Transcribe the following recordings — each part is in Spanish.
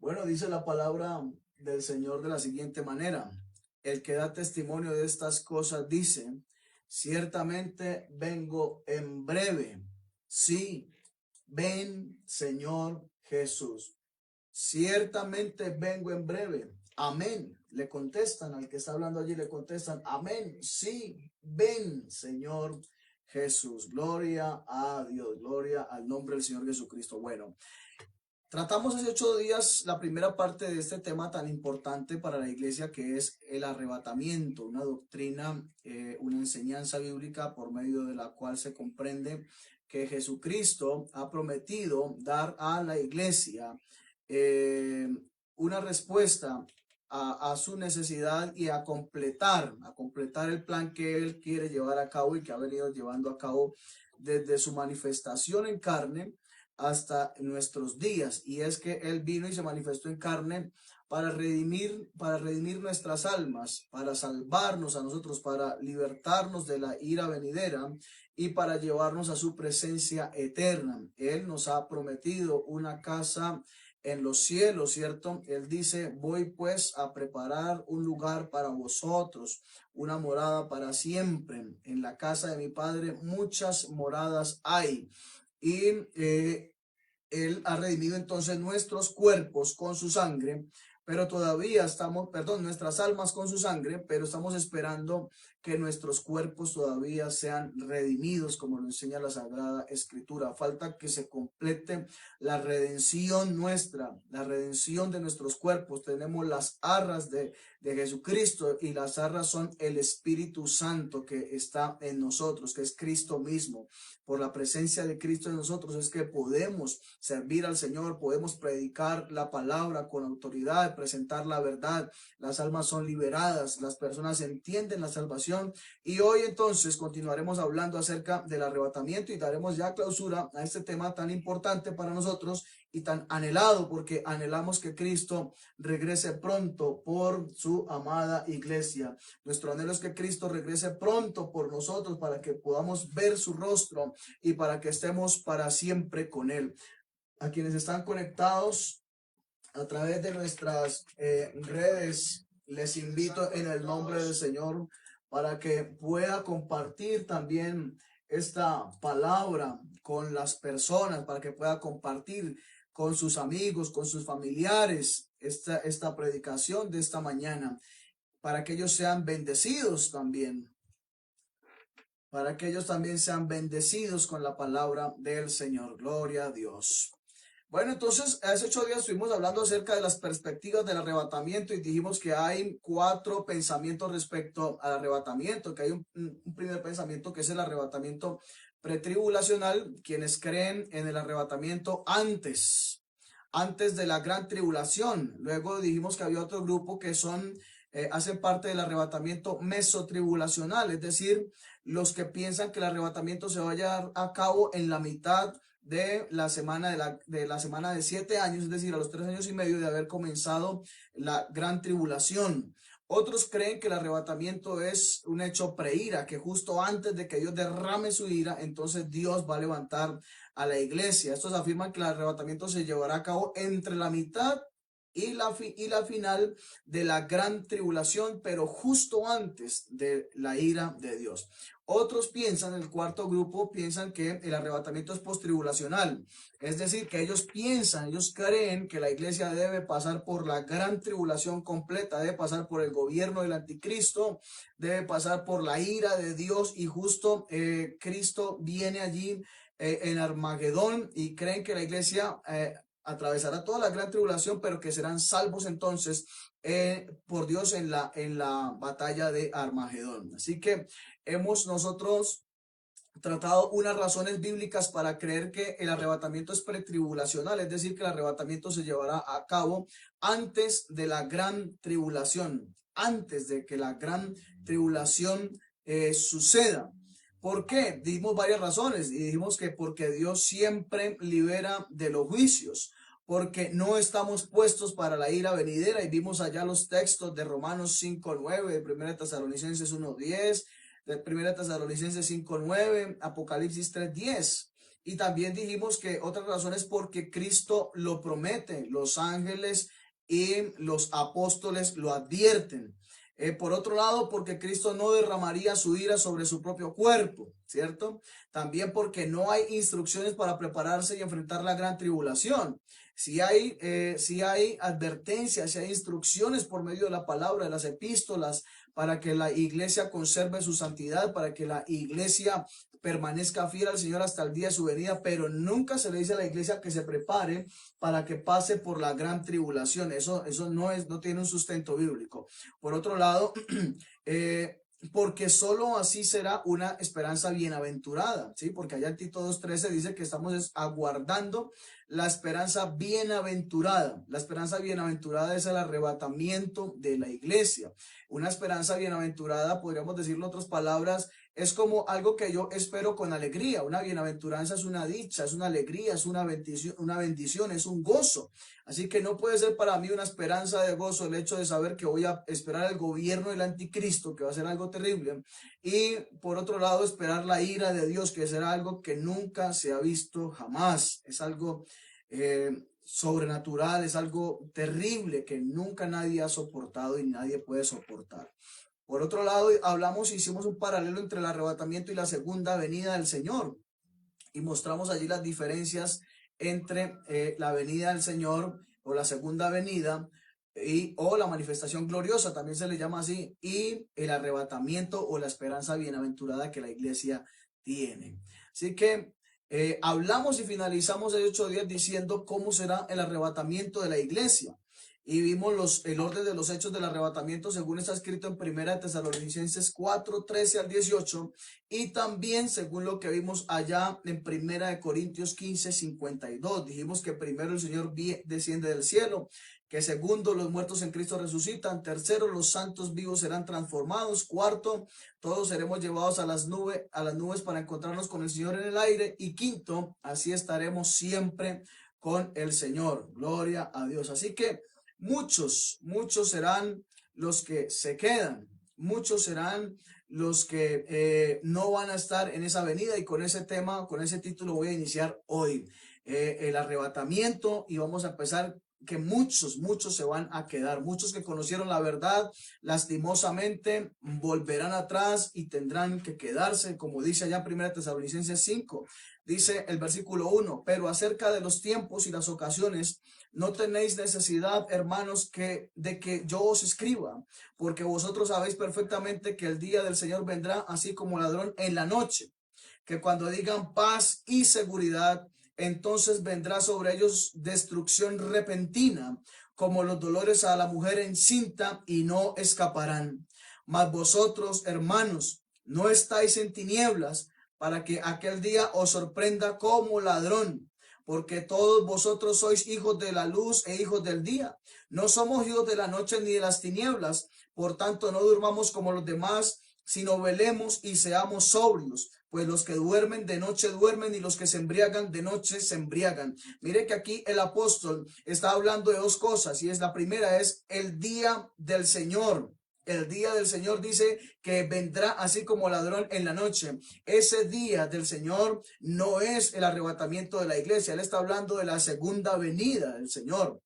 Bueno, dice la palabra del Señor de la siguiente manera: el que da testimonio de estas cosas dice, ciertamente vengo en breve. Sí, ven, Señor Jesús. Ciertamente vengo en breve. Amén. Le contestan al que está hablando allí, le contestan, amén. Sí, ven, Señor Jesús. Gloria a Dios, gloria al nombre del Señor Jesucristo. Bueno, tratamos hace 8 días la primera parte de este tema tan importante para la iglesia, que es el arrebatamiento, una doctrina, una enseñanza bíblica por medio de la cual se comprende que Jesucristo ha prometido dar a la iglesia eh, una respuesta a su necesidad y a completar el plan que Él quiere llevar a cabo y que ha venido llevando a cabo desde su manifestación en carne hasta nuestros días. Y es que Él vino y se manifestó en carne para redimir nuestras almas, para salvarnos a nosotros, para libertarnos de la ira venidera y para llevarnos a su presencia eterna. Él nos ha prometido una casa en los cielos, ¿cierto? Él dice, voy pues a preparar un lugar para vosotros, una morada para siempre. En la casa de mi Padre muchas moradas hay. Y Él ha redimido entonces nuestros cuerpos con su sangre, pero todavía estamos, perdón, nuestras almas con su sangre, pero estamos esperando que nuestros cuerpos todavía sean redimidos, como lo enseña la Sagrada Escritura. Falta que se complete la redención nuestra, la redención de nuestros cuerpos. Tenemos las arras de Jesucristo, y las arras son el Espíritu Santo que está en nosotros, que es Cristo mismo. Por la presencia de Cristo en nosotros es que podemos servir al Señor, podemos predicar la palabra con autoridad, presentar la verdad. Las almas son liberadas, las personas entienden la salvación. Y hoy entonces continuaremos hablando acerca del arrebatamiento y daremos ya clausura a este tema tan importante para nosotros y tan anhelado, porque anhelamos que Cristo regrese pronto por su amada iglesia. Nuestro anhelo es que Cristo regrese pronto por nosotros, para que podamos ver su rostro y para que estemos para siempre con Él. A quienes están conectados a través de nuestras redes, les invito en el nombre del Señor para que pueda compartir también esta palabra con las personas, para que pueda compartir con sus amigos, con sus familiares, esta predicación de esta mañana, para que ellos sean bendecidos también, para que ellos también sean bendecidos con la palabra del Señor. Gloria a Dios. Bueno, entonces, hace 8 días estuvimos hablando acerca de las perspectivas del arrebatamiento y dijimos que hay 4 pensamientos respecto al arrebatamiento, que hay un primer pensamiento que es el arrebatamiento pretribulacional, quienes creen en el arrebatamiento antes de la gran tribulación. Luego dijimos que había otro grupo que hacen parte del arrebatamiento mesotribulacional, es decir, los que piensan que el arrebatamiento se va a llevar a cabo en la mitad de la semana de 7 años, es decir, a los 3 años y medio de haber comenzado la gran tribulación. Otros creen que el arrebatamiento es un hecho preira, que justo antes de que Dios derrame su ira, entonces Dios va a levantar a la iglesia. Estos afirman que el arrebatamiento se llevará a cabo entre la mitad y la final de la gran tribulación, pero justo antes de la ira de Dios. Otros piensan, el cuarto grupo, piensan que el arrebatamiento es postribulacional, es decir, que ellos creen que la iglesia debe pasar por la gran tribulación completa, debe pasar por el gobierno del anticristo, debe pasar por la ira de Dios, y justo Cristo viene allí en Armagedón, y creen que la iglesia atravesará toda la gran tribulación, pero que serán salvos entonces por Dios en la batalla de Armagedón. Así que hemos nosotros tratado unas razones bíblicas para creer que el arrebatamiento es pretribulacional, es decir, que el arrebatamiento se llevará a cabo antes de la gran tribulación, antes de que la gran tribulación suceda. ¿Por qué? Dimos varias razones y dijimos que porque Dios siempre libera de los juicios, porque no estamos puestos para la ira venidera, y vimos allá los textos de Romanos 5:9, de 1 Tesalonicenses 1:10, de 1 Tesalonicenses 5:9, Apocalipsis 3:10. Y también dijimos que otra razón es porque Cristo lo promete, los ángeles y los apóstoles lo advierten. Por otro lado, porque Cristo no derramaría su ira sobre su propio cuerpo, ¿cierto? También porque no hay instrucciones para prepararse y enfrentar la gran tribulación. Si hay advertencias, si hay instrucciones por medio de la palabra, de las epístolas, para que la iglesia conserve su santidad, para que la iglesia permanezca fiel al Señor hasta el día de su venida, pero nunca se le dice a la iglesia que se prepare para que pase por la gran tribulación. Eso no tiene un sustento bíblico. Por otro lado, porque solo así será una esperanza bienaventurada, ¿sí? Porque allá en Tito 2:13 dice que estamos aguardando la esperanza bienaventurada. La esperanza bienaventurada es el arrebatamiento de la iglesia. Una esperanza bienaventurada, podríamos decirlo en otras palabras, es como algo que yo espero con alegría. Una bienaventuranza es una dicha, es una alegría, es una bendición, es un gozo. Así que no puede ser para mí una esperanza de gozo el hecho de saber que voy a esperar el gobierno del anticristo, que va a ser algo terrible, y por otro lado esperar la ira de Dios, que será algo que nunca se ha visto jamás. Es algo sobrenatural, es algo terrible que nunca nadie ha soportado y nadie puede soportar. Por otro lado, hicimos un paralelo entre el arrebatamiento y la segunda venida del Señor y mostramos allí las diferencias entre la venida del Señor o la segunda venida o la manifestación gloriosa, también se le llama así, y el arrebatamiento o la esperanza bienaventurada que la iglesia tiene. Así que hablamos y finalizamos el 8 días diciendo cómo será el arrebatamiento de la iglesia. Y vimos el orden de los hechos del arrebatamiento según está escrito en 1 Tesalonicenses 4:13 al 18 y también según lo que vimos allá en 1 Corintios 15:52. Dijimos que primero el Señor desciende del cielo, que segundo los muertos en Cristo resucitan, tercero los santos vivos serán transformados, cuarto todos seremos llevados a las nubes para encontrarnos con el Señor en el aire y quinto así estaremos siempre con el Señor. Gloria a Dios. Así que muchos serán los que se quedan, muchos serán los que no van a estar en esa venida y con ese tema, con ese título voy a iniciar hoy, el arrebatamiento y vamos a empezar que muchos se van a quedar, muchos que conocieron la verdad, lastimosamente volverán atrás y tendrán que quedarse, como dice allá en 1 Tesalonicenses 5, dice el versículo 1, pero acerca de los tiempos y las ocasiones, no tenéis necesidad, hermanos, de que yo os escriba, porque vosotros sabéis perfectamente que el día del Señor vendrá así como ladrón en la noche, que cuando digan paz y seguridad, entonces vendrá sobre ellos destrucción repentina, como los dolores a la mujer encinta, y no escaparán. Mas vosotros, hermanos, no estáis en tinieblas, para que aquel día os sorprenda como ladrón, porque todos vosotros sois hijos de la luz e hijos del día. No somos hijos de la noche ni de las tinieblas, por tanto no durmamos como los demás, sino velemos y seamos sobrios, pues los que duermen de noche duermen y los que se embriagan de noche se embriagan. Mire que aquí el apóstol está hablando de dos cosas y la primera es el día del Señor. El día del Señor dice que vendrá así como ladrón en la noche. Ese día del Señor no es el arrebatamiento de la iglesia. Él está hablando de la segunda venida del Señor.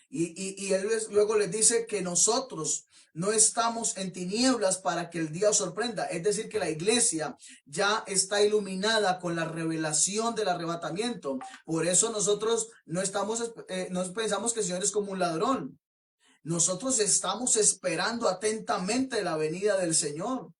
Y él luego les dice que nosotros no estamos en tinieblas para que el día os sorprenda. Es decir, que la iglesia ya está iluminada con la revelación del arrebatamiento. Por eso nosotros no pensamos que el Señor es como un ladrón. Nosotros estamos esperando atentamente la venida del Señor.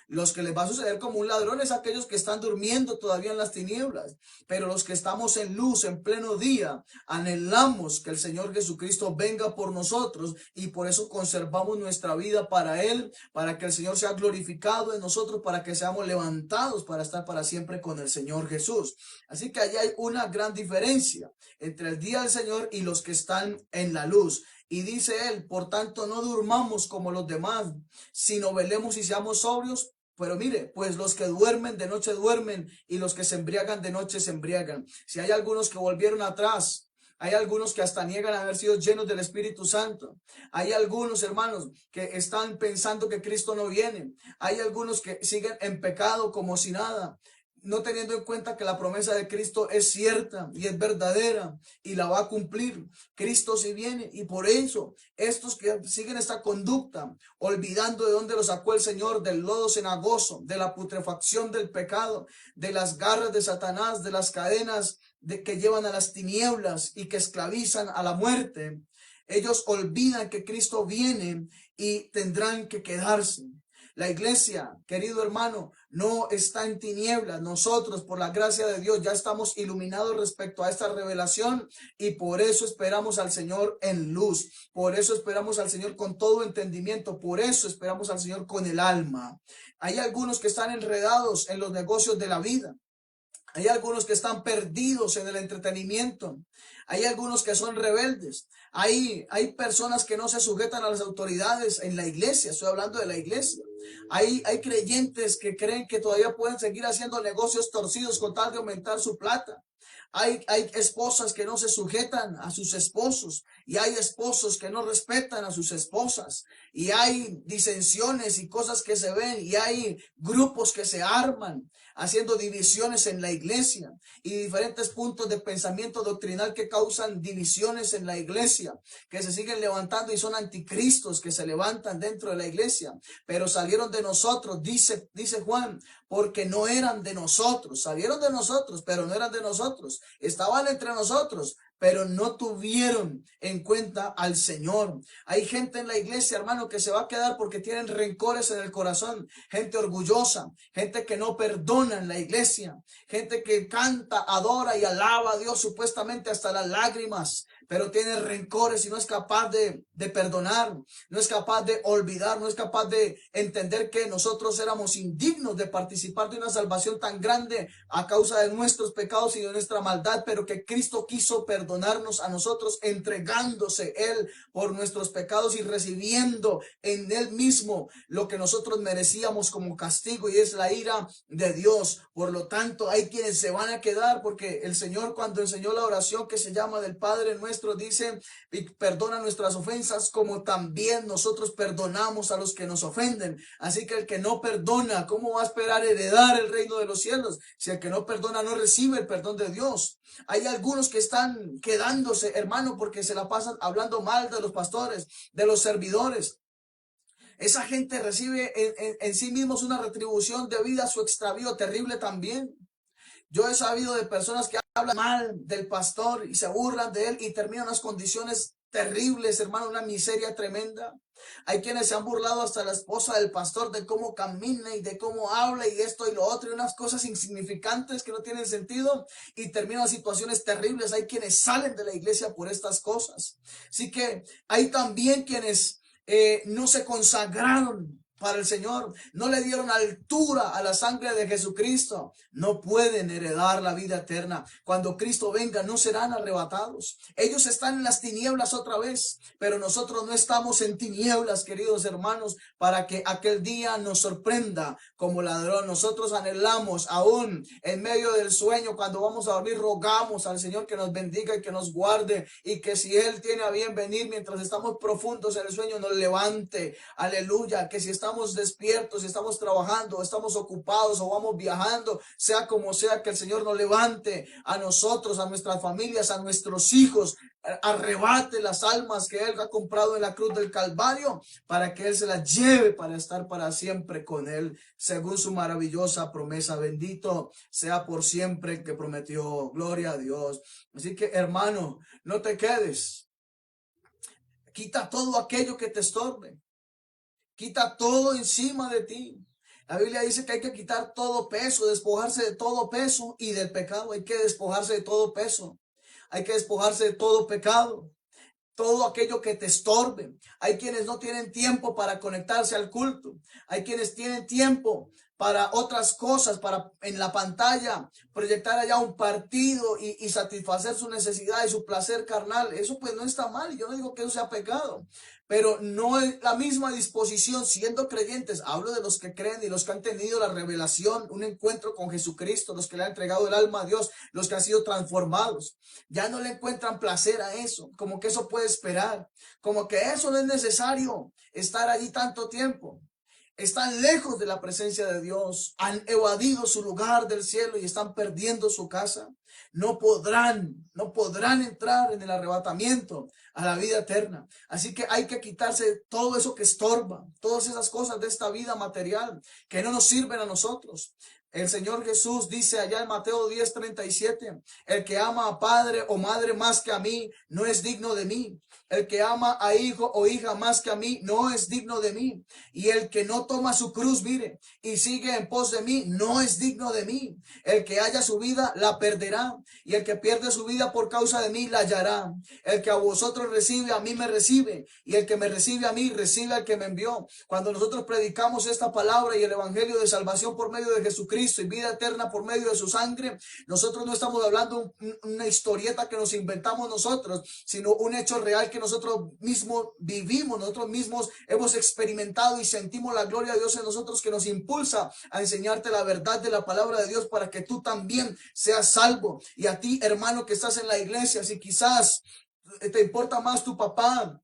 Los que les va a suceder como un ladrón es aquellos que están durmiendo todavía en las tinieblas. Pero los que estamos en luz, en pleno día, anhelamos que el Señor Jesucristo venga por nosotros y por eso conservamos nuestra vida para Él, para que el Señor sea glorificado en nosotros, para que seamos levantados para estar para siempre con el Señor Jesús. Así que allí hay una gran diferencia entre el día del Señor y los que están en la luz. Y dice él, por tanto, no durmamos como los demás, sino velemos y seamos sobrios. Pero mire, pues los que duermen de noche duermen y los que se embriagan de noche se embriagan. Si hay algunos que volvieron atrás, hay algunos que hasta niegan haber sido llenos del Espíritu Santo. Hay algunos hermanos que están pensando que Cristo no viene. Hay algunos que siguen en pecado como si nada. no teniendo en cuenta que la promesa de Cristo es cierta y es verdadera y la va a cumplir. Cristo sí viene, y por eso estos que siguen esta conducta, olvidando de dónde los sacó el Señor, del lodo cenagoso, de la putrefacción del pecado, de las garras de Satanás, de las cadenas que llevan a las tinieblas y que esclavizan a la muerte, ellos olvidan que Cristo viene y tendrán que quedarse. La iglesia, querido hermano, no está en tinieblas. Nosotros, por la gracia de Dios, ya estamos iluminados respecto a esta revelación, y por eso esperamos al Señor en luz. Por eso esperamos al Señor con todo entendimiento. Por eso esperamos al Señor con el alma. Hay algunos que están enredados en los negocios de la vida. Hay algunos que están perdidos en el entretenimiento. Hay algunos que son rebeldes. Hay personas que no se sujetan a las autoridades en la iglesia. Estoy hablando de la iglesia. Hay creyentes que creen que todavía pueden seguir haciendo negocios torcidos con tal de aumentar su plata. Hay esposas que no se sujetan a sus esposos, y hay esposos que no respetan a sus esposas, y hay disensiones y cosas que se ven, y hay grupos que se arman haciendo divisiones en la iglesia, y diferentes puntos de pensamiento doctrinal que causan divisiones en la iglesia, que se siguen levantando y son anticristos que se levantan dentro de la iglesia, pero salieron de nosotros, dice Juan, porque no eran de nosotros. Salieron de nosotros, pero no eran de nosotros. Estaban entre nosotros, pero no tuvieron en cuenta al Señor. Hay gente en la iglesia, hermano, que se va a quedar porque tienen rencores en el corazón. Gente orgullosa, gente que no perdona en la iglesia, gente que canta, adora y alaba a Dios supuestamente hasta las lágrimas, pero tiene rencores y no es capaz de perdonar, no es capaz de olvidar, no es capaz de entender que nosotros éramos indignos de participar de una salvación tan grande a causa de nuestros pecados y de nuestra maldad, pero que Cristo quiso perdonarnos a nosotros, entregándose Él por nuestros pecados y recibiendo en Él mismo lo que nosotros merecíamos como castigo, y es la ira de Dios. Por lo tanto, hay quienes se van a quedar, porque el Señor, cuando enseñó la oración que se llama del Padre Nuestro, dice: y perdona nuestras ofensas como también nosotros perdonamos a los que nos ofenden. Así que el que no perdona, ¿cómo va a esperar heredar el reino de los cielos? Si el que no perdona no recibe el perdón de Dios. Hay algunos que están quedándose, hermano, porque se la pasan hablando mal de los pastores, de los servidores. Esa gente recibe en sí mismos una retribución debido a su extravío terrible también. Yo he sabido de personas que hablan mal del pastor y se burlan de él y terminan en unas condiciones terribles, hermano, una miseria tremenda. Hay quienes se han burlado hasta la esposa del pastor de cómo camina y de cómo habla y esto y lo otro, y unas cosas insignificantes que no tienen sentido, y terminan en situaciones terribles. Hay quienes salen de la iglesia por estas cosas. Así que hay también quienes no se consagraron para el Señor, no le dieron altura a la sangre de Jesucristo, no pueden heredar la vida eterna. Cuando Cristo venga, no serán arrebatados. Ellos están en las tinieblas otra vez, pero nosotros no estamos en tinieblas, queridos hermanos, para que aquel día nos sorprenda como ladrón. Nosotros anhelamos, aún en medio del sueño, cuando vamos a dormir, rogamos al Señor que nos bendiga y que nos guarde, y que si Él tiene a bien venir mientras estamos profundos en el sueño, nos levante. Aleluya. Que si estamos despiertos, si estamos trabajando, estamos ocupados o vamos viajando, sea como sea, que el Señor nos levante a nosotros, a nuestras familias, a nuestros hijos, arrebate las almas que Él ha comprado en la cruz del Calvario, para que Él se las lleve para estar para siempre con Él, según su maravillosa promesa. Bendito sea por siempre el que prometió. Gloria a Dios. Así que, hermano, no te quedes. Quita todo aquello que te estorbe. Quita todo encima de ti. La Biblia dice que hay que quitar todo peso, despojarse de todo peso y del pecado. Hay que despojarse de todo peso. Hay que despojarse de todo pecado, todo aquello que te estorbe. Hay quienes no tienen tiempo para conectarse al culto. Hay quienes tienen tiempo para otras cosas, para en la pantalla proyectar allá un partido y satisfacer su necesidad y su placer carnal. Eso pues no está mal, yo no digo que eso sea pecado, pero no es la misma disposición siendo creyentes. Hablo de los que creen y los que han tenido la revelación, un encuentro con Jesucristo, los que le han entregado el alma a Dios, los que han sido transformados. Ya no le encuentran placer a eso, como que eso puede esperar, como que eso no es necesario estar allí tanto tiempo. están lejos de la presencia de Dios, han evadido su lugar del cielo y están perdiendo su casa. No podrán entrar en el arrebatamiento a la vida eterna. Así que hay que quitarse todo eso que estorba, todas esas cosas de esta vida material que no nos sirven a nosotros. El Señor Jesús dice allá en Mateo 10:37, el que ama a padre o madre más que a mí, no es digno de mí. El que ama a hijo o hija más que a mí, no es digno de mí. Y el que no toma su cruz, mire, y sigue en pos de mí, no es digno de mí. El que haya su vida, la perderá. Y el que pierde su vida por causa de mí, la hallará. El que a vosotros recibe, a mí me recibe. Y el que me recibe a mí, recibe al que me envió. Cuando nosotros predicamos esta palabra y el evangelio de salvación por medio de Jesucristo y vida eterna por medio de su sangre, nosotros no estamos hablando una historieta que nos inventamos nosotros, sino un hecho real que nosotros mismos vivimos, nosotros mismos hemos experimentado y sentimos la gloria de Dios en nosotros, que nos impulsa a enseñarte la verdad de la palabra de Dios para que tú también seas salvo. Y a ti, hermano, que estás en la iglesia, si quizás te importa más tu papá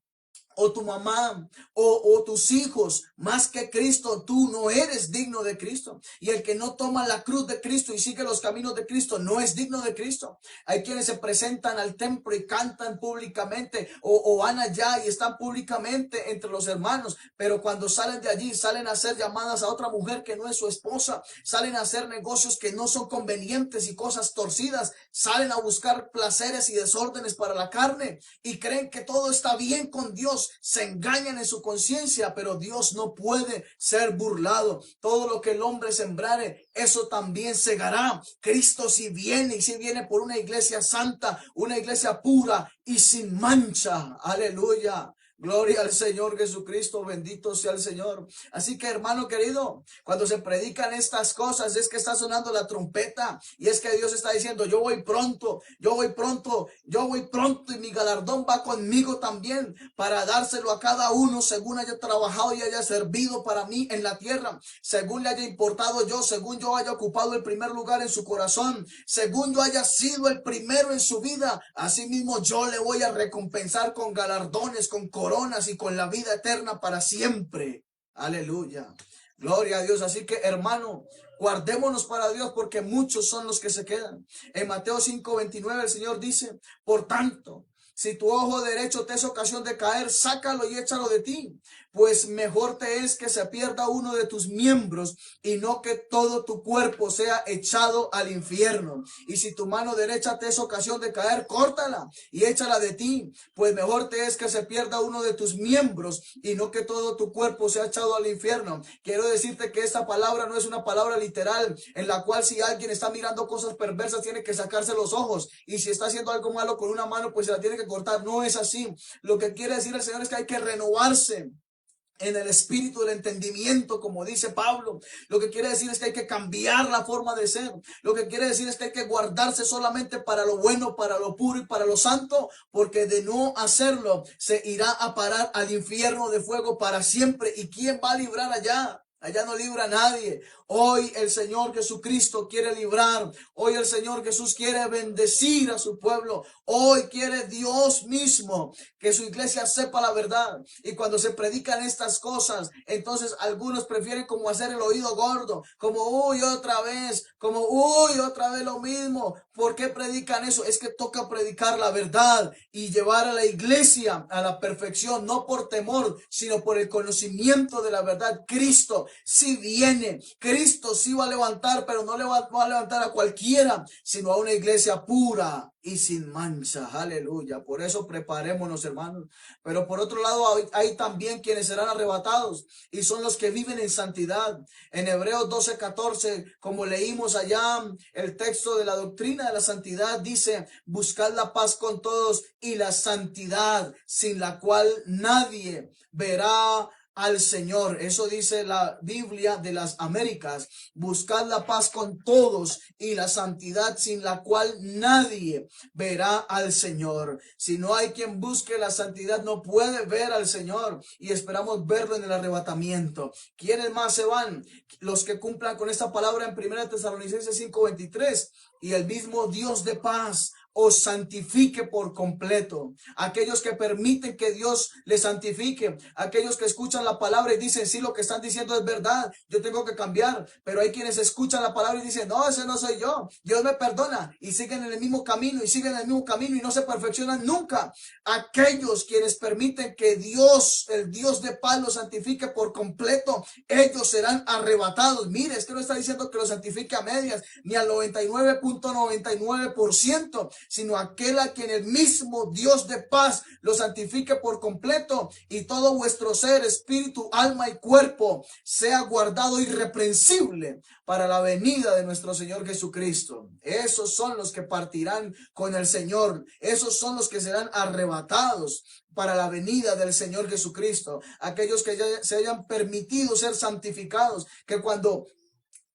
o tu mamá o tus hijos más que Cristo, tú no eres digno de Cristo. Y el que no toma la cruz de Cristo y sigue los caminos de Cristo no es digno de Cristo. Hay quienes se presentan al templo y cantan públicamente o van allá y están públicamente entre los hermanos, pero cuando salen de allí salen a hacer llamadas a otra mujer que no es su esposa, salen a hacer negocios que no son convenientes y cosas torcidas, salen a buscar placeres y desórdenes para la carne y creen que todo está bien con Dios. Se engañan en su conciencia, pero Dios no puede ser burlado. Todo lo que el hombre sembrare, eso también segará. Cristo si viene, y si viene por una iglesia santa, una iglesia pura y sin mancha. Aleluya. Gloria al Señor Jesucristo, bendito sea el Señor. Así que, hermano querido, cuando se predican estas cosas es que está sonando la trompeta y es que Dios está diciendo, yo voy pronto, yo voy pronto, yo voy pronto y mi galardón va conmigo también para dárselo a cada uno según haya trabajado y haya servido para mí en la tierra, según le haya importado yo, según yo haya ocupado el primer lugar en su corazón, según yo haya sido el primero en su vida, así mismo yo le voy a recompensar con galardones, con coronas y con la vida eterna para siempre. Aleluya. Gloria a Dios. Así que, hermano, guardémonos para Dios porque muchos son los que se quedan. En Mateo 5:29 el Señor dice, por tanto, si tu ojo derecho te es ocasión de caer, sácalo y échalo de ti, pues mejor te es que se pierda uno de tus miembros y no que todo tu cuerpo sea echado al infierno. Y si tu mano derecha te es ocasión de caer, córtala y échala de ti, pues mejor te es que se pierda uno de tus miembros y no que todo tu cuerpo sea echado al infierno. Quiero decirte que esta palabra no es una palabra literal en la cual si alguien está mirando cosas perversas tiene que sacarse los ojos, y si está haciendo algo malo con una mano pues se la tiene que cortar. No es así. Lo que quiere decir el Señor es que hay que renovarse en el espíritu del entendimiento, como dice Pablo. Lo que quiere decir es que hay que cambiar la forma de ser. Lo que quiere decir es que hay que guardarse solamente para lo bueno, para lo puro y para lo santo, porque de no hacerlo se irá a parar al infierno de fuego para siempre. ¿Y quién va a librar allá? Allá no libra a nadie. Hoy el Señor Jesucristo quiere librar. Hoy el Señor Jesús quiere bendecir a su pueblo. Hoy quiere Dios mismo que su iglesia sepa la verdad. Y cuando se predican estas cosas, entonces algunos prefieren como hacer el oído gordo, como uy, otra vez, como uy, otra vez lo mismo. ¿Por qué predican eso? Es que toca predicar la verdad y llevar a la iglesia a la perfección, no por temor, sino por el conocimiento de la verdad. Cristo sí viene, Cristo sí va a levantar, pero no le va a levantar a cualquiera, sino a una iglesia pura y sin mancha. Aleluya. Por eso preparémonos, hermanos. Pero por otro lado hay también quienes serán arrebatados y son los que viven en santidad. En Hebreos 12:14, como leímos allá el texto de la doctrina de la santidad, dice, buscad la paz con todos y la santidad, sin la cual nadie verá al Señor. Eso dice la Biblia de las Américas. Buscad la paz con todos y la santidad, sin la cual nadie verá al Señor. Si no hay quien busque la santidad, no puede ver al Señor, y esperamos verlo en el arrebatamiento. ¿Quiénes más se van? Los que cumplan con esta palabra en 1 Tesalonicenses 5:23. Y el mismo Dios de paz os santifique por completo. Aquellos que permiten que Dios les santifique, aquellos que escuchan la palabra y dicen, sí, lo que están diciendo es verdad, yo tengo que cambiar, pero hay quienes escuchan la palabra y dicen, no, ese no soy yo, Dios me perdona, y siguen en el mismo camino y siguen en el mismo camino y no se perfeccionan nunca. Aquellos quienes permiten que Dios, el Dios de paz, los santifique por completo, ellos serán arrebatados. Mire, es que no está diciendo que los santifique a medias, ni al 99.99%, sino aquel a quien el mismo Dios de paz lo santifique por completo, y todo vuestro ser, espíritu, alma y cuerpo sea guardado irreprensible para la venida de nuestro Señor Jesucristo. Esos son los que partirán con el Señor. Esos son los que serán arrebatados para la venida del Señor Jesucristo. Aquellos que ya se hayan permitido ser santificados, que cuando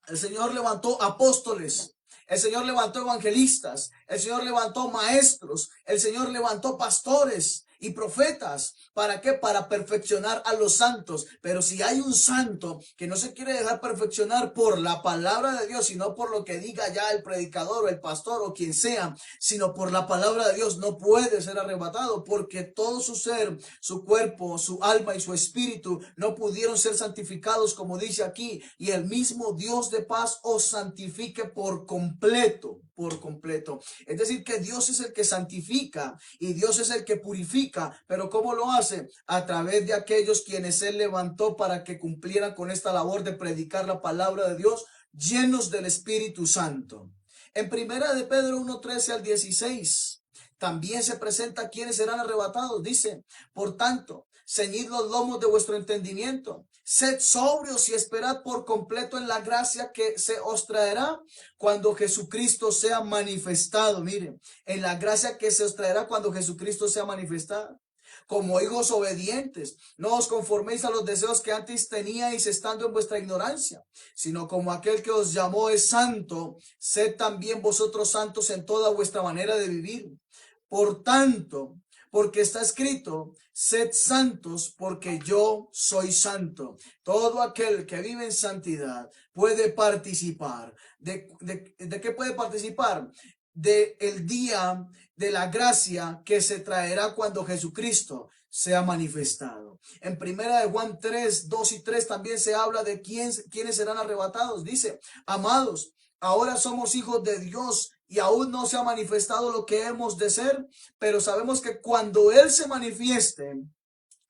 el Señor levantó apóstoles, el Señor levantó evangelistas, el Señor levantó maestros, el Señor levantó pastores y profetas. ¿Para qué? Para perfeccionar a los santos. Pero si hay un santo que no se quiere dejar perfeccionar por la palabra de Dios, sino por lo que diga ya el predicador o el pastor o quien sea, sino por la palabra de Dios, no puede ser arrebatado, porque todo su ser, su cuerpo, su alma y su espíritu no pudieron ser santificados, como dice aquí, y el mismo Dios de paz os santifique por completo, por completo. Es decir, que Dios es el que santifica y Dios es el que purifica, pero ¿cómo lo hace? A través de aquellos quienes Él levantó para que cumplieran con esta labor de predicar la palabra de Dios, llenos del Espíritu Santo. En primera de Pedro 1:13-16, también se presenta quienes serán arrebatados. Dice, por tanto, ceñid los lomos de vuestro entendimiento, sed sobrios y esperad por completo en la gracia que se os traerá cuando Jesucristo sea manifestado. Miren, en la gracia que se os traerá cuando Jesucristo sea manifestado. Como hijos obedientes, no os conforméis a los deseos que antes teníais estando en vuestra ignorancia, sino como aquel que os llamó es santo, sed también vosotros santos en toda vuestra manera de vivir. Por tanto, porque está escrito, sed santos porque yo soy santo. Todo aquel que vive en santidad puede participar. ¿De qué puede participar? De el día de la gracia que se traerá cuando Jesucristo sea manifestado. En primera de Juan 3:2 y 3 también se habla de quiénes serán arrebatados. Dice, amados, ahora somos hijos de Dios y aún no se ha manifestado lo que hemos de ser, pero sabemos que cuando Él se manifieste,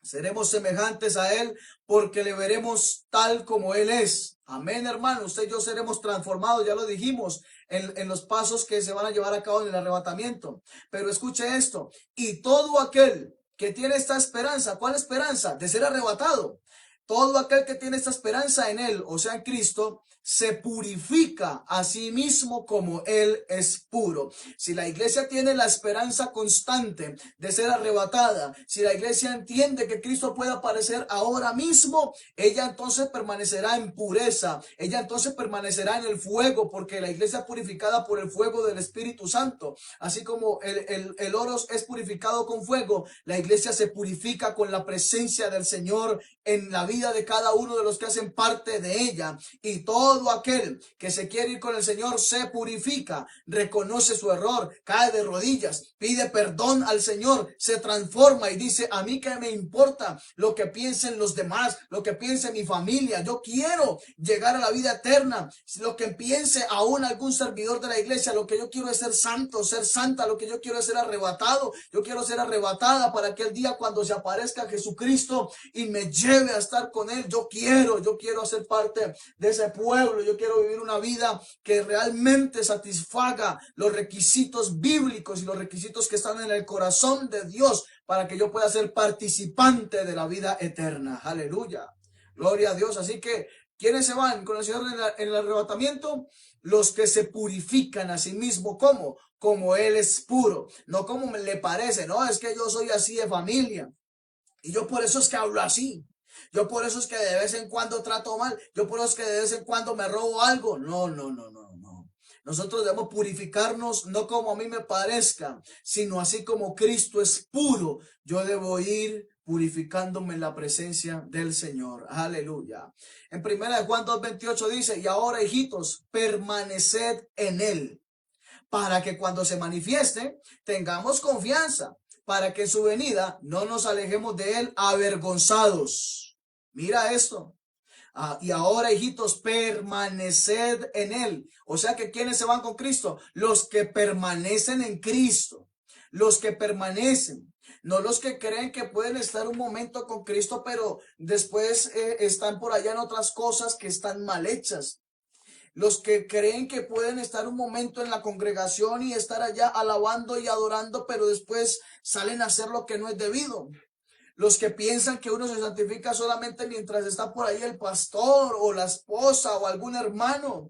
seremos semejantes a Él porque le veremos tal como Él es. Amén, hermano. Usted y yo seremos transformados, ya lo dijimos, en los pasos que se van a llevar a cabo en el arrebatamiento. Pero escuche esto, y todo aquel que tiene esta esperanza, ¿cuál esperanza? De ser arrebatado. Todo aquel que tiene esta esperanza en Él, o sea, en Cristo, se purifica a sí mismo como Él es puro. Si la iglesia tiene la esperanza constante de ser arrebatada, si la iglesia entiende que Cristo puede aparecer ahora mismo, ella entonces permanecerá en pureza, ella entonces permanecerá en el fuego, porque la iglesia es purificada por el fuego del Espíritu Santo. Así como el oro es purificado con fuego, la iglesia se purifica con la presencia del Señor en la vida de cada uno de los que hacen parte de ella. Y todo aquel que se quiere ir con el Señor se purifica, reconoce su error, cae de rodillas, pide perdón al Señor, se transforma y dice, a mí qué me importa lo que piensen los demás, lo que piense mi familia, yo quiero llegar a la vida eterna, lo que piense aún algún servidor de la iglesia, lo que yo quiero es ser santo, ser santa, lo que yo quiero es ser arrebatado, yo quiero ser arrebatada para aquel día cuando se aparezca Jesucristo y me lleve a estar con Él. Yo quiero ser parte de ese pueblo, yo quiero vivir una vida que realmente satisfaga los requisitos bíblicos y los requisitos que están en el corazón de Dios para que yo pueda ser participante de la vida eterna. Aleluya, gloria a Dios. Así que, ¿quiénes se van con el Señor en el arrebatamiento? Los que se purifican a sí mismos. ¿Cómo? Como Él es puro, no como me le parece. No, es que yo soy así de familia y yo por eso es que hablo así. Yo por eso es que de vez en cuando trato mal. Yo por eso es que de vez en cuando me robo algo. No. Nosotros debemos purificarnos no como a mí me parezca, sino así como Cristo es puro. Yo debo ir purificándome en la presencia del Señor. Aleluya. En primera de Juan 2:28 dice, y ahora, hijitos, permaneced en Él, para que cuando se manifieste tengamos confianza, para que en su venida no nos alejemos de él avergonzados. Mira esto. Y ahora, hijitos, permaneced en él. O sea que ¿quiénes se van con Cristo? Los que permanecen en Cristo. Los que permanecen. No los que creen que pueden estar un momento con Cristo, pero después están por allá en otras cosas que están mal hechas. Los que creen que pueden estar un momento en la congregación y estar allá alabando y adorando, pero después salen a hacer lo que no es debido. Los que piensan que uno se santifica solamente mientras está por ahí el pastor o la esposa o algún hermano,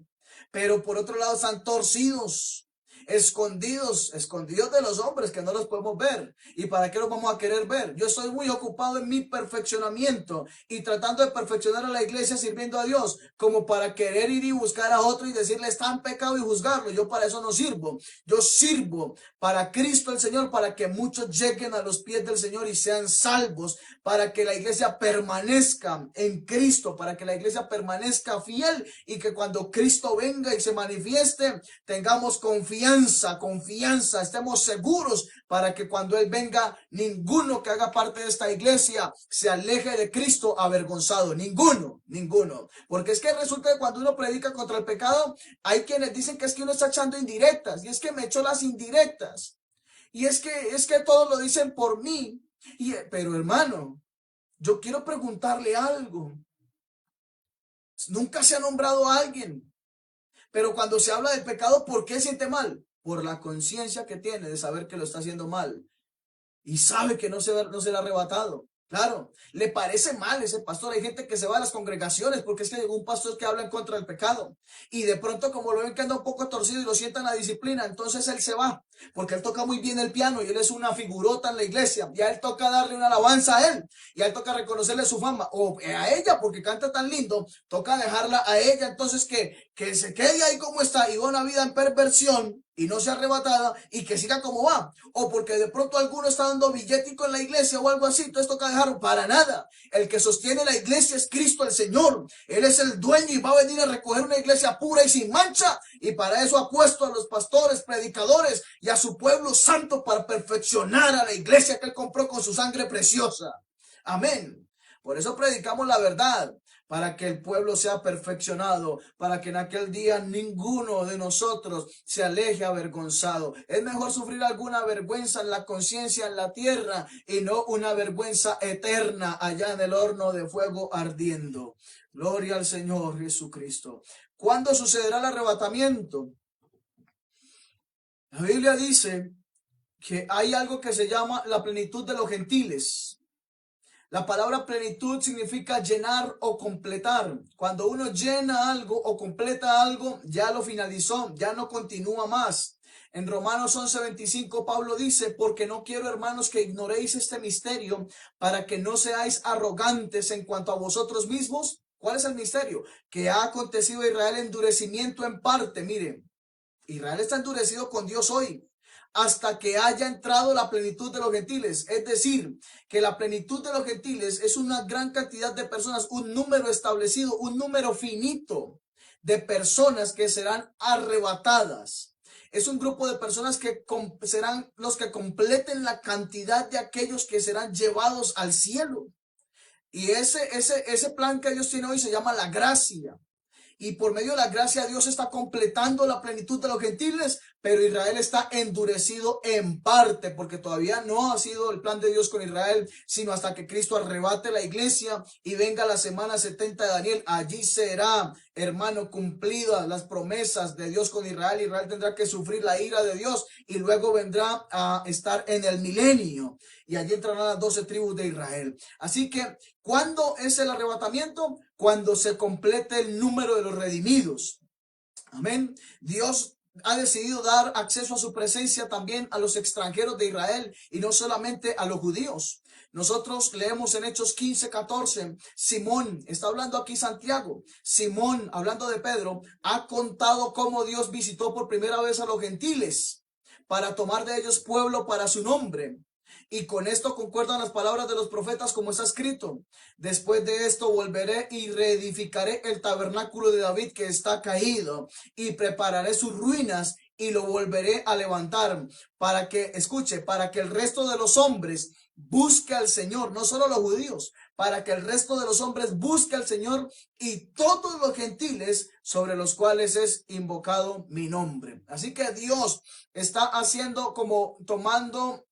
pero por otro lado están torcidos, escondidos de los hombres que no los podemos ver. ¿Y para qué los vamos a querer ver? Yo estoy muy ocupado en mi perfeccionamiento y tratando de perfeccionar a la iglesia sirviendo a Dios, como para querer ir y buscar a otro y decirle está en pecado y juzgarlo. Yo para eso no sirvo. Yo sirvo para Cristo el Señor, para que muchos lleguen a los pies del Señor y sean salvos, para que la iglesia permanezca en Cristo, para que la iglesia permanezca fiel y que cuando Cristo venga y se manifieste, tengamos confianza, estemos seguros para que cuando Él venga, ninguno que haga parte de esta iglesia se aleje de Cristo avergonzado, ninguno. Porque es que resulta que cuando uno predica contra el pecado, hay quienes dicen que es que uno está echando indirectas, y es que me echó las indirectas, y es que todos lo dicen por mí, pero hermano, yo quiero preguntarle algo. Nunca se ha nombrado a alguien, pero cuando se habla del pecado, ¿por qué siente mal? Por la conciencia que tiene de saber que lo está haciendo mal y sabe que no será arrebatado. Claro, le parece mal ese pastor. Hay gente que se va a las congregaciones porque es que llegó un pastor que habla en contra del pecado y de pronto, como lo ven que anda un poco torcido y lo sientan la disciplina, entonces él se va porque él toca muy bien el piano y él es una figurota en la iglesia y a él toca darle una alabanza a él y a él toca reconocerle su fama, o a ella porque canta tan lindo, toca dejarla a ella, entonces que se quede ahí como está y va una vida en perversión y no sea arrebatada y que siga como va, o porque de pronto alguno está dando billetico en la iglesia o algo así, entonces toca dejarlo. Para nada. El que sostiene la iglesia es Cristo el Señor. Él es el dueño y va a venir a recoger una iglesia pura y sin mancha, y para eso ha puesto a los pastores, predicadores y a su pueblo santo para perfeccionar a la iglesia que Él compró con su sangre preciosa. Amén. Por eso predicamos la verdad, para que el pueblo sea perfeccionado, para que en aquel día ninguno de nosotros se aleje avergonzado. Es mejor sufrir alguna vergüenza en la conciencia en la tierra y no una vergüenza eterna allá en el horno de fuego ardiendo. Gloria al Señor Jesucristo. ¿Cuándo sucederá el arrebatamiento? La Biblia dice que hay algo que se llama la plenitud de los gentiles. La palabra plenitud significa llenar o completar. Cuando uno llena algo o completa algo, ya lo finalizó, ya no continúa más. En Romanos 11:25 Pablo dice, porque no quiero, hermanos, que ignoréis este misterio, para que no seáis arrogantes en cuanto a vosotros mismos. ¿Cuál es el misterio? Que ha acontecido a Israel endurecimiento en parte. Miren, Israel está endurecido con Dios hoy, hasta que haya entrado la plenitud de los gentiles. Es decir, que la plenitud de los gentiles es una gran cantidad de personas, un número establecido, un número finito de personas que serán arrebatadas. Es un grupo de personas que serán los que completen la cantidad de aquellos que serán llevados al cielo. Y ese plan que Dios tiene hoy se llama la gracia. Y por medio de la gracia Dios está completando la plenitud de los gentiles, pero Israel está endurecido en parte, porque todavía no ha sido el plan de Dios con Israel, sino hasta que Cristo arrebate la iglesia y venga la semana 70 de Daniel. Allí será, hermano, cumplidas las promesas de Dios con Israel. Israel tendrá que sufrir la ira de Dios y luego vendrá a estar en el milenio. Y allí entrarán las 12 tribus de Israel. Así que, ¿cuándo es el arrebatamiento? Cuando se complete el número de los redimidos. Amén. Dios ha decidido dar acceso a su presencia también a los extranjeros de Israel y no solamente a los judíos. Nosotros leemos en Hechos 15:14, Simón, está hablando aquí Santiago, Simón, hablando de Pedro, ha contado cómo Dios visitó por primera vez a los gentiles para tomar de ellos pueblo para su nombre. Y con esto concuerdan las palabras de los profetas, como está escrito: después de esto volveré y reedificaré el tabernáculo de David que está caído, y prepararé sus ruinas y lo volveré a levantar para que, escuche, para que el resto de los hombres busque al Señor, no solo los judíos, para que el resto de los hombres busque al Señor y todos los gentiles sobre los cuales es invocado mi nombre. Así que Dios está haciendo como tomando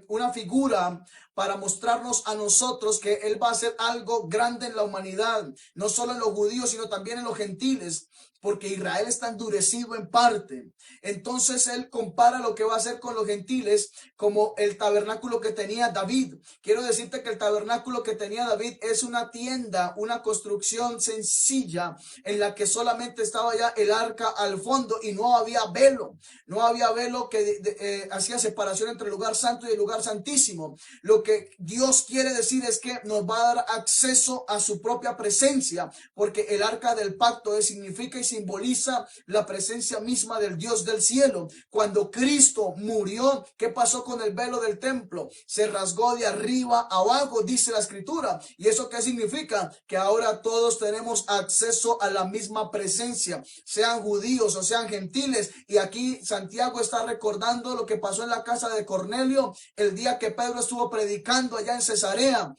una figura para mostrarnos a nosotros que Él va a hacer algo grande en la humanidad, no solo en los judíos, sino también en los gentiles, porque Israel está endurecido en parte. Entonces Él compara lo que va a hacer con los gentiles como el tabernáculo que tenía David. Quiero decirte que el tabernáculo que tenía David es una tienda, una construcción sencilla en la que solamente estaba ya el arca al fondo y no había velo. No había velo que hacía separación entre el lugar santo y el lugar santísimo. Lo que Dios quiere decir es que nos va a dar acceso a su propia presencia, porque el arca del pacto significa y simboliza la presencia misma del Dios del cielo. Cuando Cristo murió, ¿qué pasó con el velo del templo? Se rasgó de arriba a abajo, dice la escritura. ¿Y eso qué significa? Que ahora todos tenemos acceso a la misma presencia, sean judíos o sean gentiles. Y aquí Santiago está recordando lo que pasó en la casa de Cornelio el día que Pedro estuvo predicando allá en Cesarea.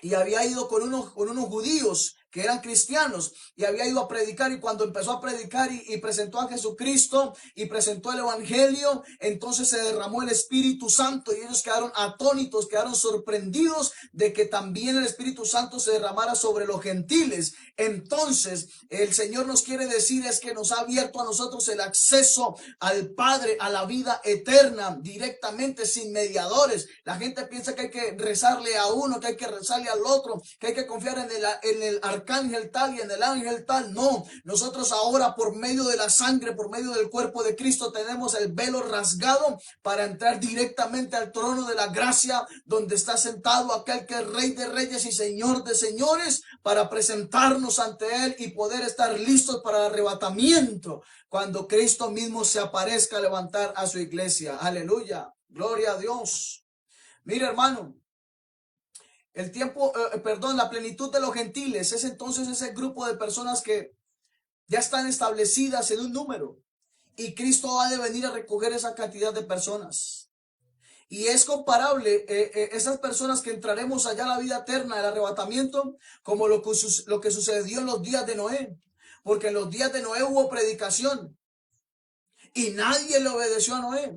Y había ido con unos judíos que eran cristianos y había ido a predicar, y cuando empezó a predicar y presentó a Jesucristo y presentó el evangelio, entonces se derramó el Espíritu Santo y ellos quedaron atónitos, quedaron sorprendidos de que también el Espíritu Santo se derramara sobre los gentiles. Entonces el Señor nos quiere decir es que nos ha abierto a nosotros el acceso al Padre, a la vida eterna, directamente, sin mediadores. La gente piensa que hay que rezarle a uno, que hay que rezarle al otro, que hay que confiar en el arcángel tal y en el ángel tal. No, nosotros ahora por medio de la sangre, por medio del cuerpo de Cristo, tenemos el velo rasgado para entrar directamente al trono de la gracia, donde está sentado aquel que es Rey de reyes y Señor de señores, para presentarnos ante Él y poder estar listos para el arrebatamiento cuando Cristo mismo se aparezca a levantar a su iglesia. Aleluya, gloria a Dios. Mira, hermano, el tiempo, la plenitud de los gentiles es entonces ese grupo de personas que ya están establecidas en un número, y Cristo ha de venir a recoger esa cantidad de personas. Y es comparable esas personas que entraremos allá a la vida eterna, el arrebatamiento, como lo que sucedió en los días de Noé. Porque en los días de Noé hubo predicación y nadie le obedeció a Noé.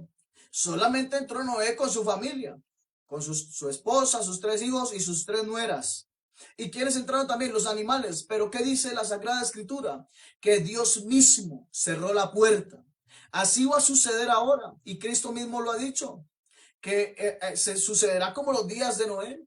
Solamente entró Noé con su familia, con su esposa, sus 3 hijos y sus 3 nueras. ¿Y quiénes entraron también? Los animales. Pero ¿qué dice la Sagrada Escritura? Que Dios mismo cerró la puerta. Así va a suceder ahora, y Cristo mismo lo ha dicho, que se sucederá como los días de Noé,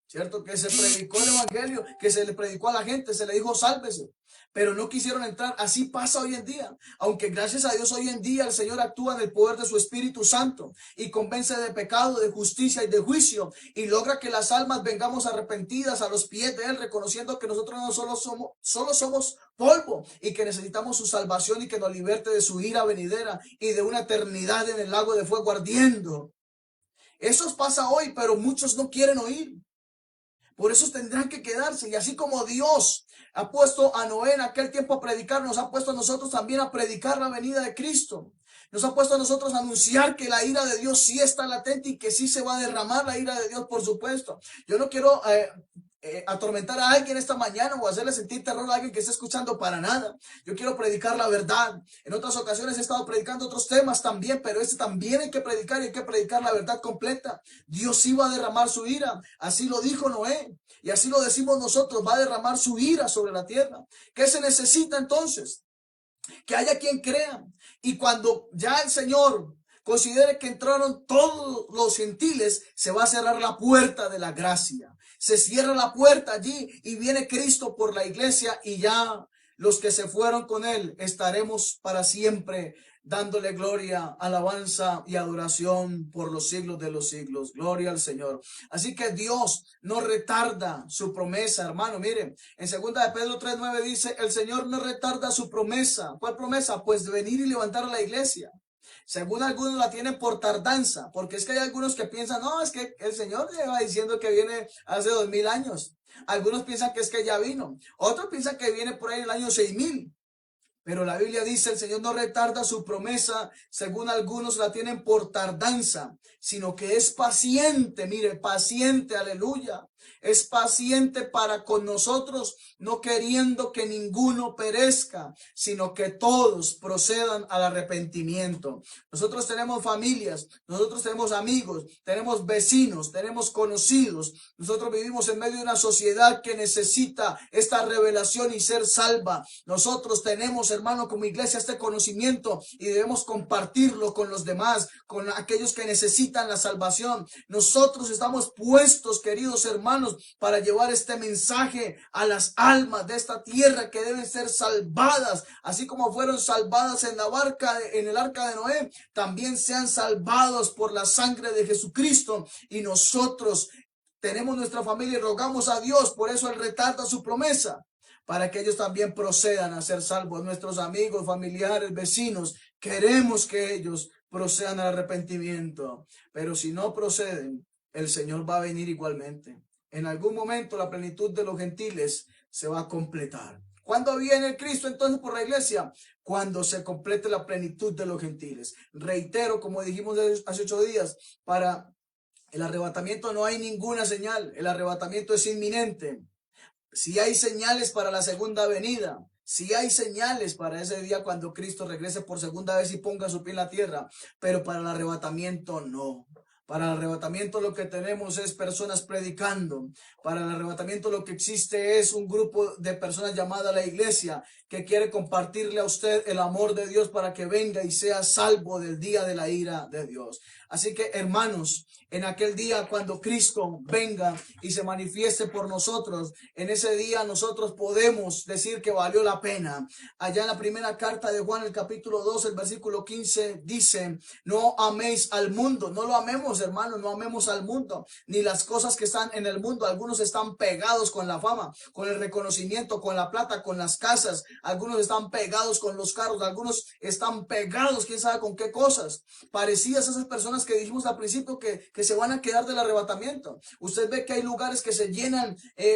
¿cierto? Que se predicó el evangelio, que se le predicó a la gente, se le dijo sálvese, pero no quisieron entrar. Así pasa hoy en día, aunque gracias a Dios hoy en día el Señor actúa en el poder de su Espíritu Santo y convence de pecado, de justicia y de juicio, y logra que las almas vengamos arrepentidas a los pies de Él, reconociendo que nosotros no solo somos polvo y que necesitamos su salvación y que nos liberte de su ira venidera y de una eternidad en el lago de fuego ardiendo. Eso pasa hoy, pero muchos no quieren oír. Por eso tendrán que quedarse. Y así como Dios ha puesto a Noé en aquel tiempo a predicar, nos ha puesto a nosotros también a predicar la venida de Cristo. Nos ha puesto a nosotros a anunciar que la ira de Dios sí está latente y que sí se va a derramar la ira de Dios, por supuesto. Yo no quiero atormentar a alguien esta mañana o hacerle sentir terror a alguien que esté escuchando, para nada. Yo quiero predicar la verdad. En otras ocasiones he estado predicando otros temas también, pero este también hay que predicar, y hay que predicar la verdad completa. Dios iba a derramar su ira, así lo dijo Noé, y así lo decimos nosotros, va a derramar su ira sobre la tierra. ¿Qué se necesita entonces? Que haya quien crea. Y cuando ya el Señor considere que entraron todos los gentiles, se va a cerrar la puerta de la gracia. Se cierra la puerta allí y viene Cristo por la iglesia, y ya los que se fueron con Él estaremos para siempre dándole gloria, alabanza y adoración por los siglos de los siglos. Gloria al Señor. Así que Dios no retarda su promesa, hermano. Miren, en 2 de Pedro 3:9 dice, el Señor no retarda su promesa. ¿Cuál promesa? Pues de venir y levantar a la iglesia. Según algunos la tienen por tardanza, porque es que hay algunos que piensan, no, es que el Señor lleva diciendo que viene hace 2000 años. Algunos piensan que es que ya vino. Otros piensan que viene por ahí el año 6000. Pero la Biblia dice, el Señor no retarda su promesa, según algunos la tienen por tardanza, sino que es paciente, mire, paciente, aleluya. Es paciente para con nosotros, no queriendo que ninguno perezca, sino que todos procedan al arrepentimiento. Nosotros tenemos familias, nosotros tenemos amigos, tenemos vecinos, tenemos conocidos. Nosotros vivimos en medio de una sociedad que necesita esta revelación y ser salva. Nosotros tenemos, hermano, como iglesia este conocimiento y debemos compartirlo con los demás, con aquellos que necesitan la salvación. Nosotros estamos puestos, queridos hermanos, para llevar este mensaje a las almas de esta tierra que deben ser salvadas, así como fueron salvadas en la barca, en el arca de Noé, también sean salvados por la sangre de Jesucristo. Y nosotros tenemos nuestra familia y rogamos a Dios, por eso Él retarda su promesa, para que ellos también procedan a ser salvos. Nuestros amigos, familiares, vecinos, queremos que ellos procedan al arrepentimiento, pero si no proceden, el Señor va a venir igualmente. En algún momento la plenitud de los gentiles se va a completar. ¿Cuándo viene Cristo entonces por la iglesia? Cuando se complete la plenitud de los gentiles. Reitero, como dijimos hace 8 días, para el arrebatamiento no hay ninguna señal. El arrebatamiento es inminente. Si hay señales para la segunda venida, si hay señales para ese día cuando Cristo regrese por segunda vez y ponga su pie en la tierra, pero para el arrebatamiento no. Para el arrebatamiento lo que tenemos es personas predicando. Para el arrebatamiento lo que existe es un grupo de personas llamada la iglesia que quiere compartirle a usted el amor de Dios para que venga y sea salvo del día de la ira de Dios. Así que, hermanos, en aquel día cuando Cristo venga y se manifieste por nosotros, en ese día nosotros podemos decir que valió la pena. Allá en la primera carta de Juan, el capítulo 2, el versículo 15, dice, no améis al mundo, no lo amemos, hermanos, no amemos al mundo, ni las cosas que están en el mundo. Algunos están pegados con la fama, con el reconocimiento, con la plata, con las casas. Algunos están pegados con los carros, algunos están pegados, quién sabe con qué cosas, parecidas a esas personas que dijimos al principio que se van a quedar del arrebatamiento. Usted ve que hay lugares que se llenan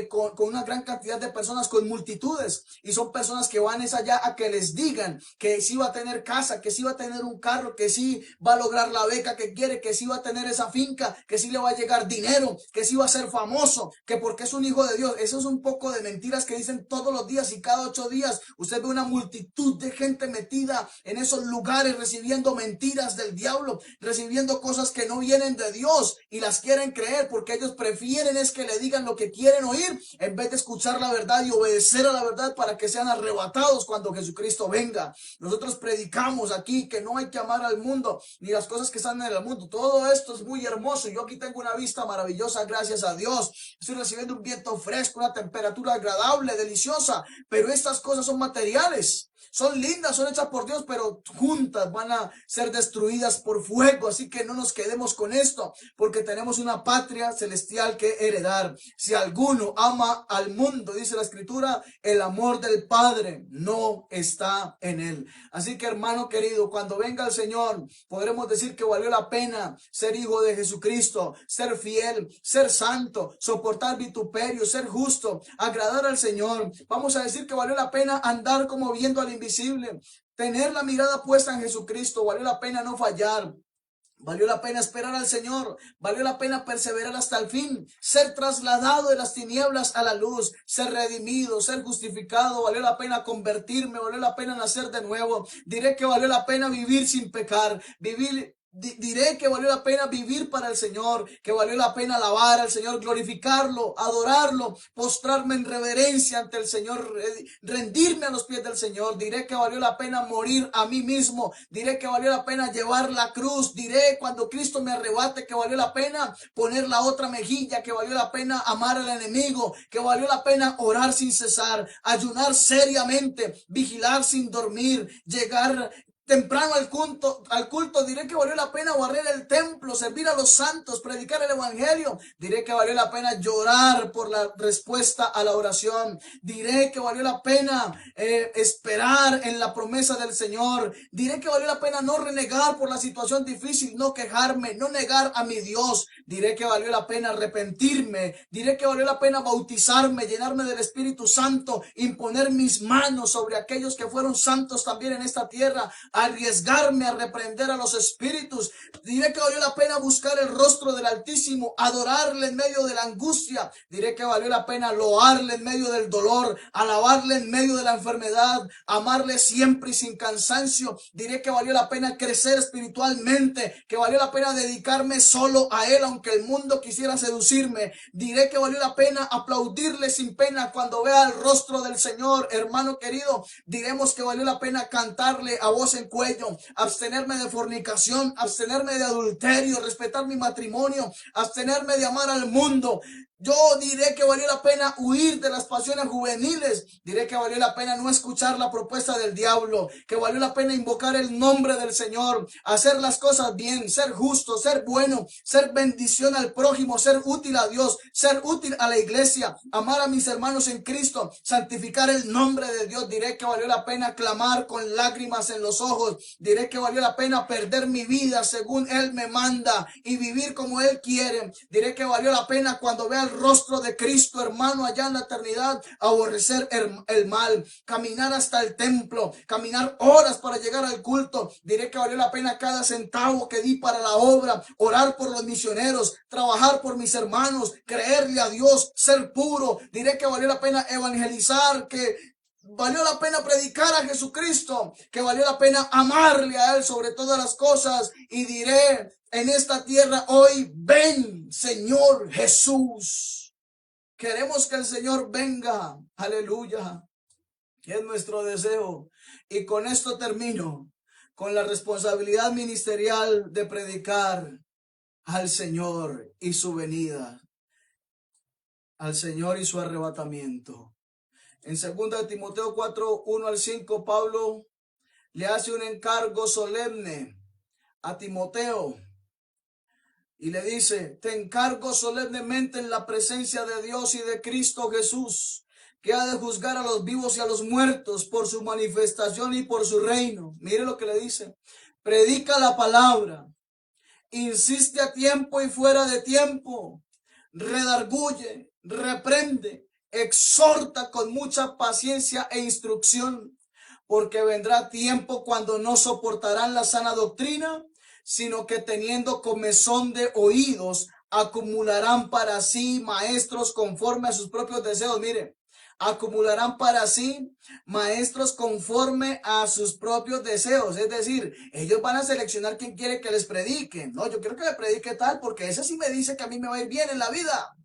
con una gran cantidad de personas, con multitudes, y son personas que van es allá a que les digan que sí va a tener casa, que sí va a tener un carro, que sí va a lograr la beca que quiere, que sí va a tener esa finca, que sí le va a llegar dinero, que sí va a ser famoso, que porque es un hijo de Dios. Eso es un poco de mentiras que dicen todos los días y cada 8 días. Usted ve una multitud de gente metida en esos lugares recibiendo mentiras del diablo, recibiendo cosas que no vienen de Dios y las quieren creer porque ellos prefieren es que le digan lo que quieren oír en vez de escuchar la verdad y obedecer a la verdad para que sean arrebatados cuando Jesucristo venga. Nosotros predicamos aquí que no hay que amar al mundo ni las cosas que están en el mundo. Todo esto es muy hermoso. Yo aquí tengo una vista maravillosa, gracias a Dios. Estoy recibiendo un viento fresco, una temperatura agradable, deliciosa, pero estas cosas son materiales. Son lindas, son hechas por Dios, pero juntas van a ser destruidas por fuego. Así que no nos quedemos con esto, porque tenemos una patria celestial que heredar. Si alguno ama al mundo, dice la Escritura, el amor del Padre no está en él. Así que, hermano querido, cuando venga el Señor, podremos decir que valió la pena ser hijo de Jesucristo, ser fiel, ser santo, soportar vituperio, ser justo, agradar al Señor. Vamos a decir que valió la pena andar como viendo al invisible, tener la mirada puesta en Jesucristo. Valió la pena no fallar. Valió la pena esperar al Señor, valió la pena perseverar hasta el fin, ser trasladado de las tinieblas a la luz, ser redimido, ser justificado. Valió la pena convertirme, valió la pena nacer de nuevo. Diré que valió la pena vivir sin pecar, diré que valió la pena vivir para el Señor, que valió la pena alabar al Señor, glorificarlo, adorarlo, postrarme en reverencia ante el Señor, rendirme a los pies del Señor. Diré que valió la pena morir a mí mismo, diré que valió la pena llevar la cruz, diré cuando Cristo me arrebate que valió la pena poner la otra mejilla, que valió la pena amar al enemigo, que valió la pena orar sin cesar, ayunar seriamente, vigilar sin dormir, llegar temprano al culto, diré que valió la pena barrer el templo, servir a los santos, predicar el evangelio, diré que valió la pena llorar por la respuesta a la oración, diré que valió la pena esperar en la promesa del Señor, diré que valió la pena no renegar por la situación difícil, no quejarme, no negar a mi Dios, diré que valió la pena arrepentirme, diré que valió la pena bautizarme, llenarme del Espíritu Santo, imponer mis manos sobre aquellos que fueron santos también en esta tierra, arriesgarme a reprender a los espíritus. Diré que valió la pena buscar el rostro del Altísimo, adorarle en medio de la angustia. Diré que valió la pena loarle en medio del dolor, alabarle en medio de la enfermedad, amarle siempre y sin cansancio. Diré que valió la pena crecer espiritualmente, que valió la pena dedicarme solo a Él, aunque el mundo quisiera seducirme. Diré que valió la pena aplaudirle sin pena cuando vea el rostro del Señor, hermano querido. Diremos que valió la pena cantarle a voz en cuello, abstenerme de fornicación, abstenerme de adulterio, respetar mi matrimonio, abstenerme de amar al mundo. Yo diré que valió la pena huir de las pasiones juveniles. Diré que valió la pena no escuchar la propuesta del diablo, que valió la pena invocar el nombre del Señor, hacer las cosas bien, ser justo, ser bueno, ser bendición al prójimo, ser útil a Dios, ser útil a la iglesia, amar a mis hermanos en Cristo, santificar el nombre de Dios. Diré que valió la pena clamar con lágrimas en los ojos. Diré que valió la pena perder mi vida según Él me manda y vivir como Él quiere. Diré que valió la pena cuando vea el rostro de Cristo, hermano, allá en la eternidad, aborrecer el mal, caminar hasta el templo, caminar horas para llegar al culto. Diré que valió la pena cada centavo que di para la obra, orar por los misioneros, trabajar por mis hermanos, creerle a Dios, ser puro. Diré que valió la pena evangelizar, que valió la pena predicar a Jesucristo, que valió la pena amarle a Él sobre todas las cosas. Y diré en esta tierra hoy: ven, Señor Jesús. Queremos que el Señor venga. Aleluya. Es nuestro deseo. Y con esto termino, con la responsabilidad ministerial de predicar al Señor y su venida, al Señor y su arrebatamiento. En 2 Timoteo 4, 1 al 5, Pablo le hace un encargo solemne a Timoteo y le dice: te encargo solemnemente en la presencia de Dios y de Cristo Jesús, que ha de juzgar a los vivos y a los muertos por su manifestación y por su reino. Mire lo que le dice: predica la palabra, insiste a tiempo y fuera de tiempo, redarguye, reprende, exhorta con mucha paciencia e instrucción, porque vendrá tiempo cuando no soportarán la sana doctrina, sino que teniendo comezón de oídos, acumularán para sí maestros conforme a sus propios deseos. Mire, acumularán para sí maestros conforme a sus propios deseos. Es decir, ellos van a seleccionar quién quiere que les predique. No, yo quiero que me predique tal, porque ese sí me dice que a mí me va a ir bien en la vida.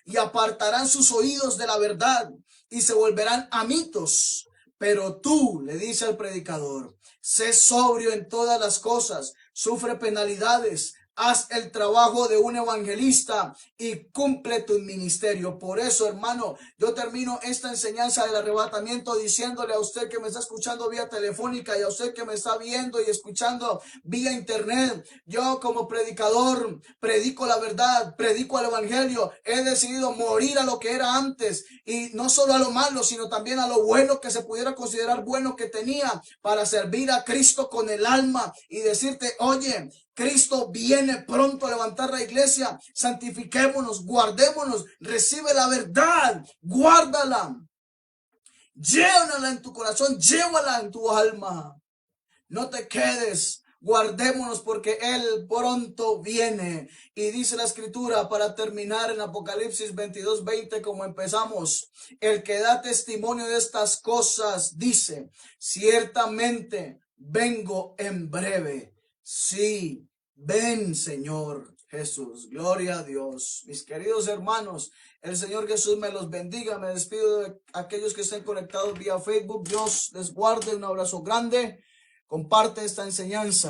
Y apartarán sus oídos de la verdad y se volverán a mitos. Pero tú, le dice al predicador, sé sobrio en todas las cosas, sufre penalidades, haz el trabajo de un evangelista y cumple tu ministerio. Por eso, hermano, yo termino esta enseñanza del arrebatamiento diciéndole a usted que me está escuchando vía telefónica y a usted que me está viendo y escuchando vía internet: yo como predicador predico la verdad, predico el evangelio. He decidido morir a lo que era antes, y no solo a lo malo, sino también a lo bueno que se pudiera considerar bueno que tenía, para servir a Cristo con el alma y decirte: oye, Cristo viene pronto a levantar la iglesia. Santifiquémonos, guardémonos, recibe la verdad, guárdala, llévala en tu corazón, llévala en tu alma. No te quedes, guardémonos, porque Él pronto viene. Y dice la escritura, para terminar, en Apocalipsis 22:20, como empezamos: el que da testimonio de estas cosas dice: ciertamente vengo en breve. Sí, ven, Señor Jesús. Gloria a Dios. Mis queridos hermanos, el Señor Jesús me los bendiga. Me despido de aquellos que estén conectados vía Facebook. Dios les guarde. Un abrazo grande. Comparte esta enseñanza.